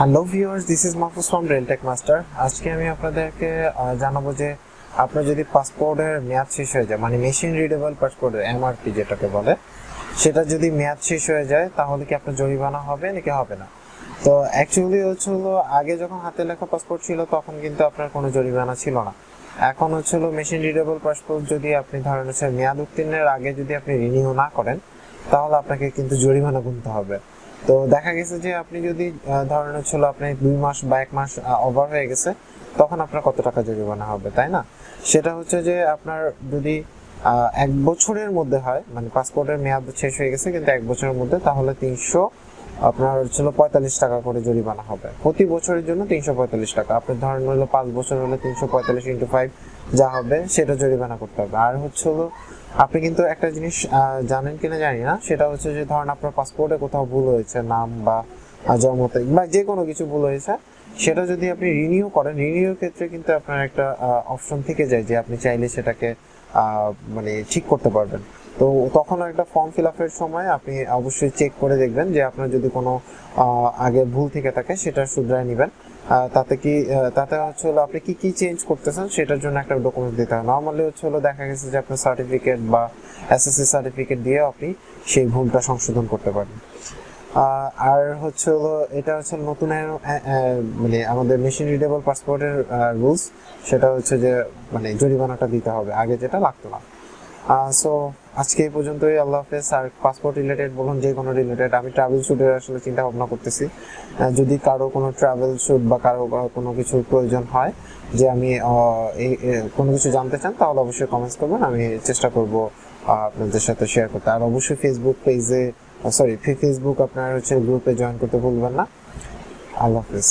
Hello viewers, this is Mahfuz from Railtech master. আজকে আমি আপনাদেরকে জানাবো যে আপনার যদি পাসপোর্টের মেয়াদ শেষ হয়ে যায়, মানে মেশিন রিডেবল পাসপোর্টের এমআরপি যেটাকে বলে, সেটা যদি মেয়াদ শেষ হয়ে যায় তাহলে কি আপনার জরিমানা হবে নাকি হবে না। তো অ্যাকচুয়ালি হলো আগে যখন হাতে লেখা পাসপোর্ট ছিল তখন কিন্তু আপনার কোনো জরিমানা ছিল না। এখন হলো মেশিন রিডেবল পাসপোর্ট যদি আপনি ধরেন মেয়াদ উত্তীর্ণের আগে যদি আপনি রিনিউ না করেন তাহলে আপনাকে কিন্তু জরিমানা গুনতে হবে। তো দেখা গেছে যে আপনি যদি ধরেন আপনি 2 মাস বা 1 মাস ওভার হয়ে গেছে, তখন আপনার কত টাকা জরিমানা হবে, তাই না? সেটা হচ্ছে যে আপনার যদি 1 বছরের মধ্যে হয়, মানে পাসপোর্টের মেয়াদ শেষ হয়ে গেছে কিন্তু 1 বছরের মধ্যে, তাহলে আপনার 45 টাকা করে জরিমানা হবে প্রতি বছরের জন্য। 345 টাকা। আপনি ধরেন 5 বছর হলে 345 ইন্টু 5 যা হবে সেটা জরিমানা করতে হবে। আর আপনি কিন্তু একটা জিনিস জানেন কিনা জানি না, সেটা হচ্ছে যে ধরেন আপনার পাসপোর্টে কোথাও ভুল হয়েছে, নাম বা জন্ম তারিখ বা যে কোনো কিছু ভুল হয়েছে, সেটা যদি আপনি রিনিউ করেন, রিনিউর ক্ষেত্রে কিন্তু আপনার একটা অপশন থেকে যায় যে আপনি চাইলে সেটাকে মানে ঠিক করতে পারবেন। তো তখন একটা ফর্ম ফিল আপের সময় আপনি অবশ্যই চেক করে দেখবেন যে আপনার যদি কোনো আগে ভুল থেকে থাকে সেটা শুধরায় নেবেন। তাতে আপনি কি কি চেঞ্জ করতেছেন সেটার জন্য একটা ডকুমেন্ট দিতে হয়। নর্মালি দেখা গেছে যে আপনার সার্টিফিকেট বা এসএসসি সার্টিফিকেট দিয়ে আপনি সেই ভুলটা সংশোধন করতে পারেন। আর এটা নতুন মানে আমাদের মেশিন রিডেবল পাসপোর্টের রুলস, সেটা যে মানে জরিমানাটা দিতে হবে, আগে যেটা লাগতো না। সো আজকে এই পর্যন্তই। আল্লাহ হাফেজ। আর পাসপোর্ট রিলেটেড বলুন, যে কোনো রিলেটেড, আমি ট্রাভেল শুটের আসলে চিন্তা ভাবনা করতেছি। যদি কারো কোনো ট্রাভেল শুট বা কারো কোনো কিছুর প্রয়োজন হয়, যে আমি কোনো কিছু জানতে চান, তাহলে অবশ্যই কমেন্টস করবেন, আমি চেষ্টা করব আপনাদের সাথে শেয়ার করতে। আর অবশ্যই ফেসবুক আপনার গ্রুপে জয়েন করতে ভুলবেন না। আল্লাহ হাফেজ।